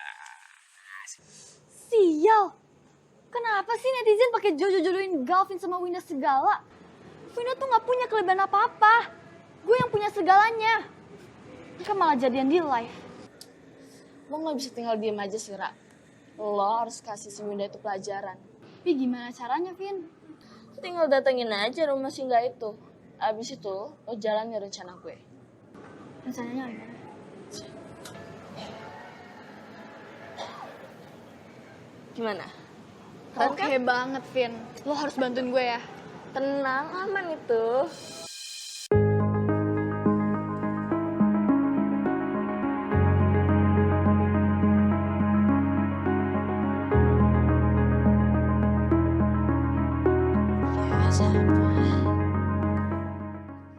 Sial. Kenapa sih netizen pakai jodoh-jodohin Galvin sama Winda segala? Winda tuh nggak punya kelebihan apa-apa. Gue yang punya segalanya. Mereka malah jadian di live. Lo nggak bisa tinggal diem aja sih, Ra. Lo harus kasih si Winda itu pelajaran. Tapi gimana caranya, Vin? Lo tinggal datengin aja rumah singgah itu. Abis itu, lo jalanin rencana gue. Rencananya gimana? Gimana? Oke banget, Vin. Lo harus bantuin gue ya. Tenang, aman itu.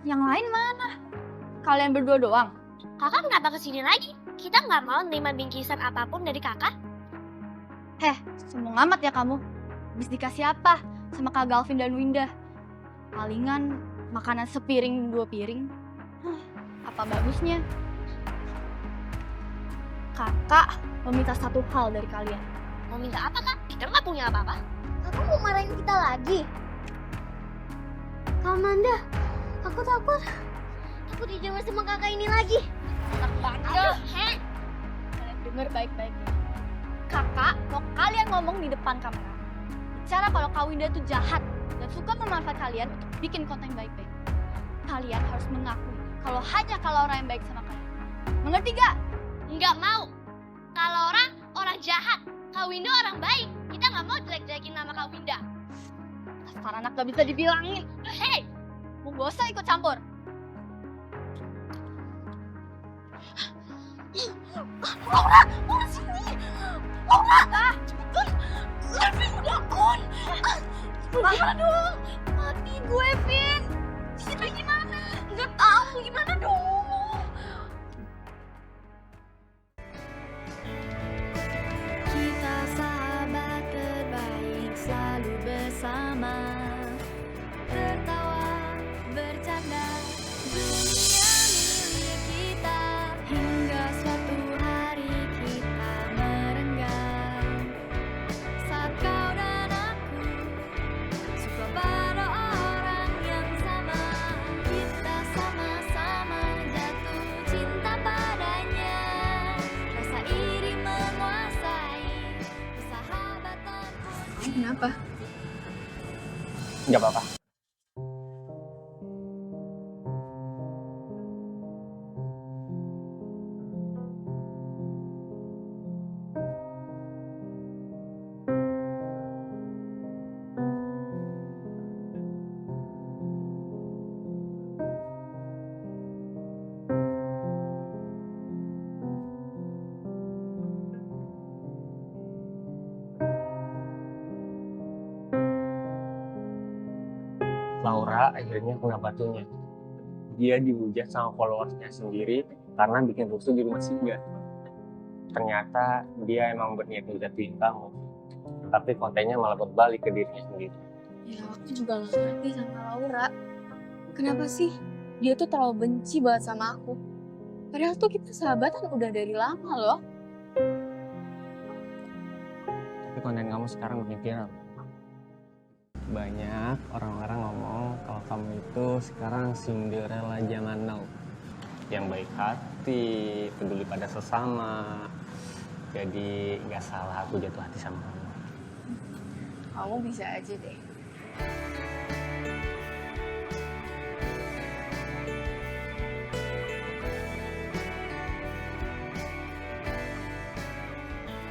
Yang lain mana? Kalian berdua doang? Kakak kenapa kesini lagi? Kita nggak mau nerima bingkisan apapun dari kakak. Sombong amat ya kamu. Habis dikasih apa sama Kak Galvin dan Winda? Palingan makanan sepiring 2 piring. Apa bagusnya? Kakak meminta satu hal dari kalian. Mau minta apa, Kak? Kita nggak punya apa-apa. Kakak mau marahin kita lagi? Kak Amanda, aku takut. Aku dijamah sama kakak ini lagi. Enak banget. Kalian denger baik-baik ya. Kakak mau kalian ngomong di depan kamera. Bicara kalau Kak Winda itu jahat dan suka memanfaatkan kalian untuk bikin konten baik-baik. Kalian harus mengakui kalau hanya kalau orang yang baik sama kalian. Mengerti gak? Nggak mau. Kalau orang jahat. Kak Winda orang baik. Kita nggak mau jelek-jelekin nama Kak Winda. Dasar anak gak bisa dibilangin. Hei! Mau gak usah ikut campur. Laura sini. Laura! Cepetan. Galvin udah on. Gimana dong? Mati gue, Vin. Kita gimana? Nggak tahu gimana dong. Kita sahabat terbaik selalu bersama, tertawa, bercanda, dunia milik kita hingga suatu hari kita merenggang. Saat kau dan aku suka pada orang yang sama, kita sama-sama jatuh cinta padanya. Rasa iri menguasai persahabatan pun. Kenapa? Nggak apa-apa. Laura akhirnya kena batunya. Dia dihujat sama followersnya sendiri karena bikin rusuh di rumah singgah. Ternyata dia emang berniat ngejatuhin kamu, tapi kontennya malah berbalik ke dirinya sendiri. Ya aku juga gak ngerti sama Laura. Kenapa sih dia tuh terlalu benci banget sama aku? Padahal tuh kita sahabatan udah dari lama loh. Tapi konten kamu sekarang makin viral. Banyak orang-orang ngomong kalau kamu itu sekarang Cinderella zaman now. Yang baik hati, peduli pada sesama. Jadi gak salah aku jatuh hati sama kamu. Kamu bisa aja deh.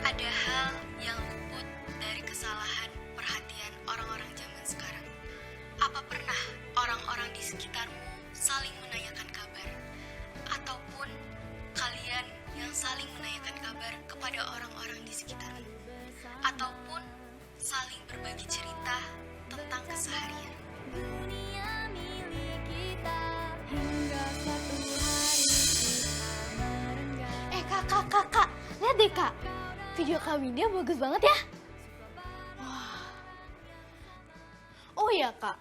Ada hal yang luput dari kesalahan perhatian orang-orang zaman sekarang. Apa pernah orang-orang di sekitarmu saling menanyakan kabar? Ataupun kalian yang saling menanyakan kabar kepada orang-orang di sekitarmu? Ataupun saling berbagi cerita tentang keseharian? Dunia milik kita hingga suatu hari kita merenggang. Kak. Lihat deh, Kak. Video Kak Winda bagus banget ya. Wah. Oh ya, Kak.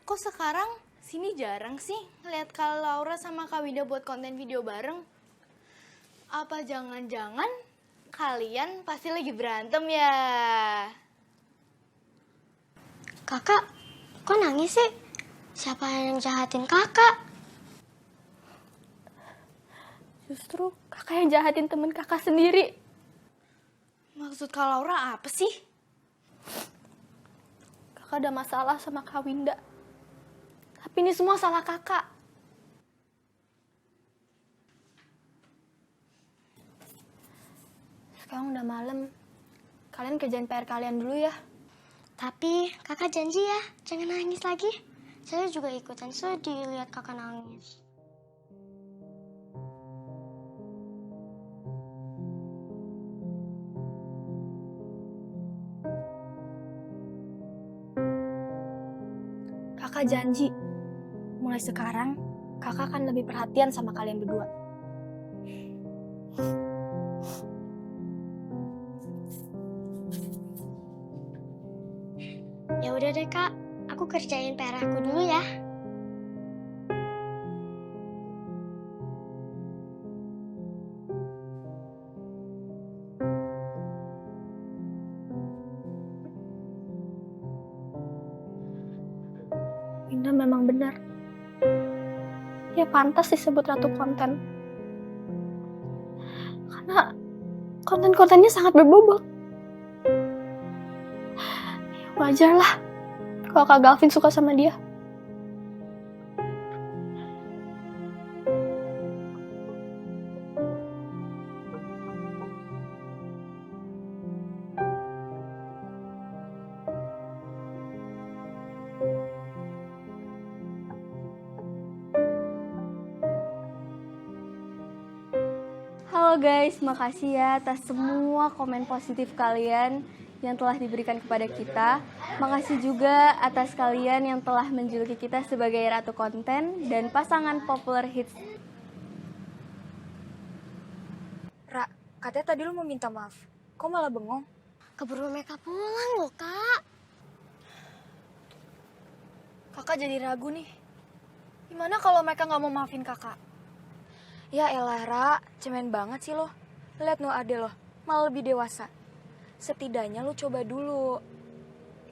Kok sekarang sini jarang sih ngeliat Kak Laura sama Kak Winda buat konten video bareng? Apa jangan-jangan kalian pasti lagi berantem ya? Kakak, kok nangis sih? Siapa yang jahatin kakak? Justru kakak yang jahatin temen kakak sendiri. Maksud Kak Laura apa sih? Kakak ada masalah sama Kak Winda. Tapi ini semua salah kakak. Sekarang udah malam. Kalian kerjain PR kalian dulu ya. Tapi kakak janji ya, jangan nangis lagi. Saya juga ikutan sedih lihat kakak nangis. Kakak janji, mulai sekarang kakak akan lebih perhatian sama kalian berdua. Ya udah deh kak, aku kerjain PR aku dulu ya. Winda memang benar. Dia pantas disebut ratu konten. Karena konten-kontennya sangat berbobot. Ya, wajar lah kalau Kak Galvin suka sama dia. Halo guys, makasih ya atas semua komen positif kalian yang telah diberikan kepada kita. Makasih juga atas kalian yang telah menjuluki kita sebagai ratu konten dan pasangan populer hits. Ra, katanya tadi lu mau minta maaf. Kok malah bengong? Keburu mereka pulang loh, Kak. Kakak jadi ragu nih. Gimana kalau mereka nggak mau maafin kakak? Ya elah, Ra. Cemen banget sih lo. Lihat no ade lo, malah lebih dewasa. Setidaknya lo coba dulu.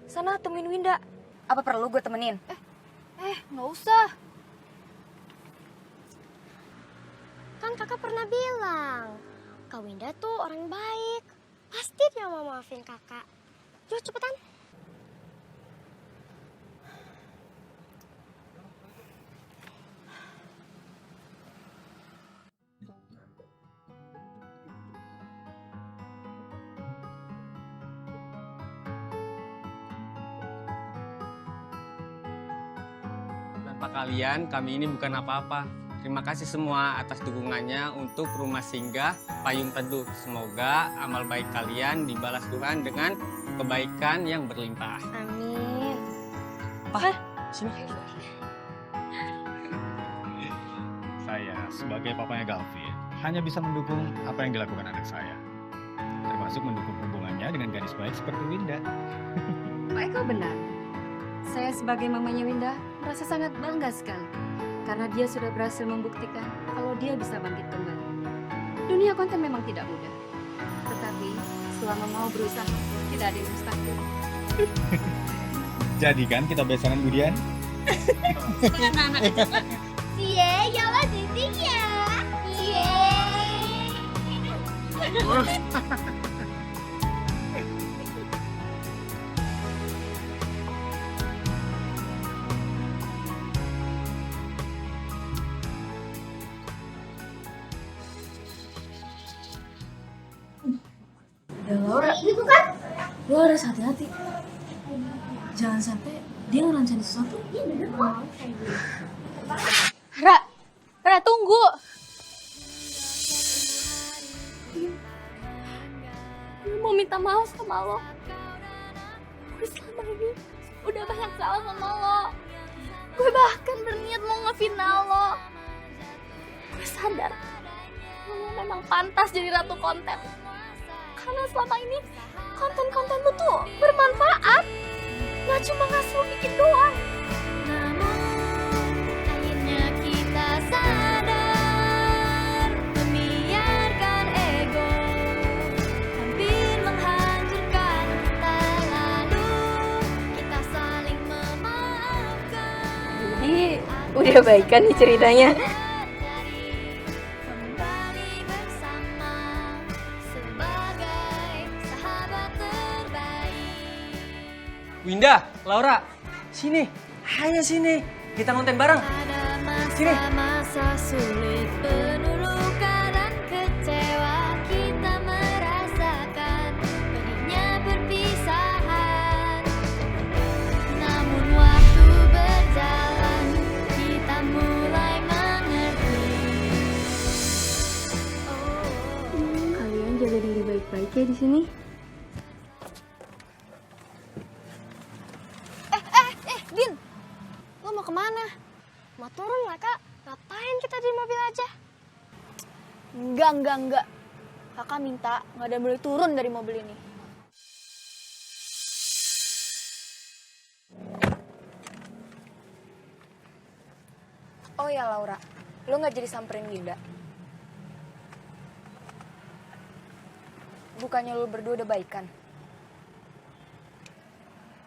Sana temuin Winda. Apa perlu gue temenin? Nggak usah. Kan kakak pernah bilang, Kak Winda tuh orang baik. Pasti dia mau maafin kakak. Yuk cepetan. Tanpa kalian, kami ini bukan apa-apa. Terima kasih semua atas dukungannya untuk Rumah Singgah Payung Teduh. Semoga amal baik kalian dibalas Tuhan dengan kebaikan yang berlimpah. Amin. Sini. Saya sebagai papanya Galvin hanya bisa mendukung apa yang dilakukan anak saya. Termasuk mendukung hubungannya dengan gadis baik seperti Winda. Pak Eko benar. Saya sebagai mamanya Winda merasa sangat bangga sekali. Karena dia sudah berhasil membuktikan kalau dia bisa bangkit kembali. Dunia konten memang tidak mudah. Tetapi selama mau berusaha, tidak ada yang mustahil. Jadi kan kita besaran Budian? Cie, yalah titik ya. Cie. Udah Laura, lo harus hati-hati. Jangan sampai dia ngerancang sesuatu. Ra, tunggu. Gue mau minta maaf sama lo. Gue selama ini udah banyak salah sama lo. Gue bahkan berniat mau ngefinal lo. Gue sadar lo memang pantas jadi ratu konten. Karena selama ini konten-konten lu tuh bermanfaat. Gak cuma ngasih lo bikin doang. Akhirnya kita sadar, membiarkan ego hampir menghancurkan kita, lalu kita saling memaafkan. Jadi udah baikan nih ceritanya. Kembali bersama sebagai sahabat terbaik. Winda, Laura, sini. Ayo sini. Kita konten bareng. Sini. Masa sulit, penuh luka dan kecewa, kita merasakan pedihnya perpisahan. Namun waktu berjalan, kita mulai mengerti. Kalian jaga diri baik-baik ya di sini. Din, lo mau kemana? Mau turun nggak, Kak? Ngapain kita di mobil aja? Enggak. Kakak minta nggak ada yang boleh turun dari mobil ini. Oh ya Laura, lo nggak jadi samperin Winda? Bukannya lo berdua udah baikan?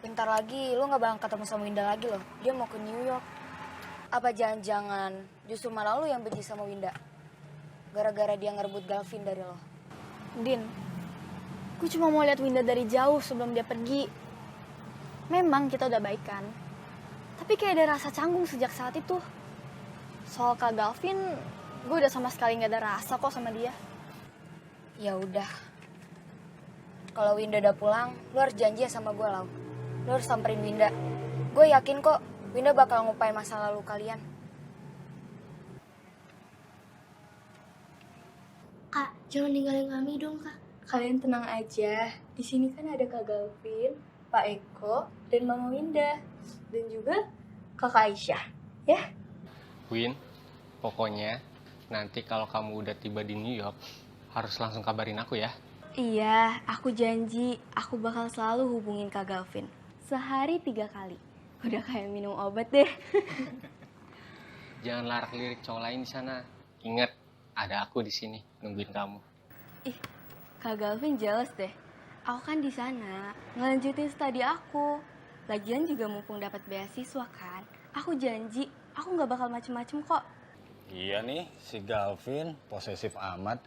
Bentar lagi lo nggak bakal ketemu sama Winda lagi loh. Dia mau ke New York. Apa jangan-jangan justru malah lo yang benci sama Winda? Gara-gara dia ngerebut Galvin dari lo. Din, gue cuma mau lihat Winda dari jauh sebelum dia pergi. Memang kita udah baikan. Tapi kayak ada rasa canggung sejak saat itu. Soal Kak Galvin, gue udah sama sekali nggak ada rasa kok sama dia. Ya udah. Kalau Winda udah pulang, lo harus janji ya sama gue, Lau. Lo harus samperin Winda. Gue yakin kok Winda bakal ngupain masa lalu kalian. Kak, jangan ninggalin kami dong, Kak. Kalian tenang aja. Di sini kan ada Kak Galvin, Pak Eko, dan Mama Winda. Dan juga Kakak Aisyah. Ya? Win, pokoknya nanti kalau kamu udah tiba di New York, harus langsung kabarin aku ya. Iya, aku janji. Aku bakal selalu hubungin Kak Galvin. Sehari 3 kali. Udah kayak minum obat deh. Jangan larak-lirik cowok lain di sana. Ingat, ada aku di sini nungguin kamu. Ih, Kak Galvin jealous deh. Aku kan di sana ngelanjutin studi aku. Lagian juga mumpung dapat beasiswa kan. Aku janji, aku nggak bakal macem-macem kok. Iya nih, si Galvin posesif amat.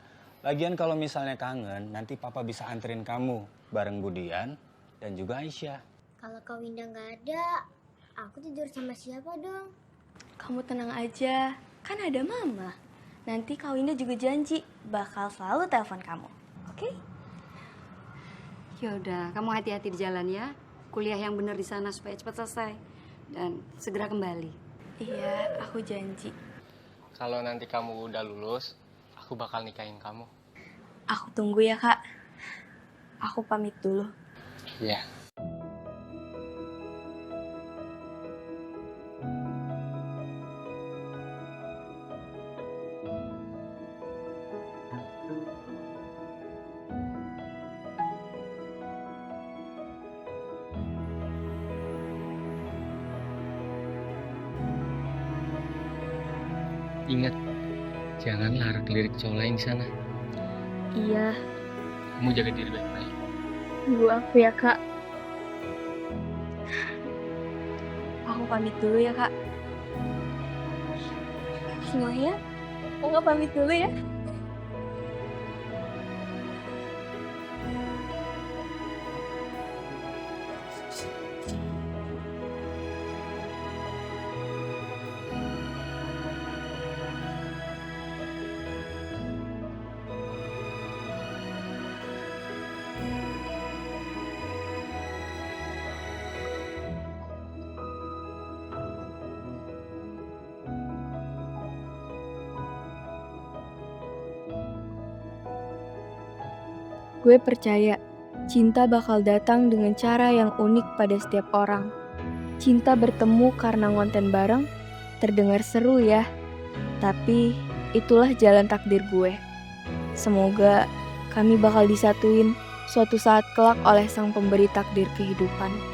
Lagian kalau misalnya kangen, nanti papa bisa anterin kamu bareng Budian dan juga Aisyah. Kalau Kak Winda nggak ada, aku tidur sama siapa dong? Kamu tenang aja, kan ada Mama. Nanti Kak Winda juga janji bakal selalu telepon kamu. Oke? Yaudah, kamu hati-hati di jalan ya. Kuliah yang benar di sana supaya cepat selesai. Dan segera kembali. Iya, aku janji. Kalau nanti kamu udah lulus, aku bakal nikahin kamu. Aku tunggu ya, Kak. Aku pamit dulu. Iya. Ingat, jangan larak-lirik cowok lain di sana. Iya, Kamu jaga diri baik-baik. tunggu aku ya, Kak. Aku pamit dulu ya, Kak. Semuanya, aku pamit dulu ya. Gue percaya, cinta bakal datang dengan cara yang unik pada setiap orang. Cinta bertemu karena ngonten bareng, terdengar seru ya. Tapi itulah jalan takdir gue. Semoga kami bakal disatuin suatu saat kelak oleh sang pemberi takdir kehidupan.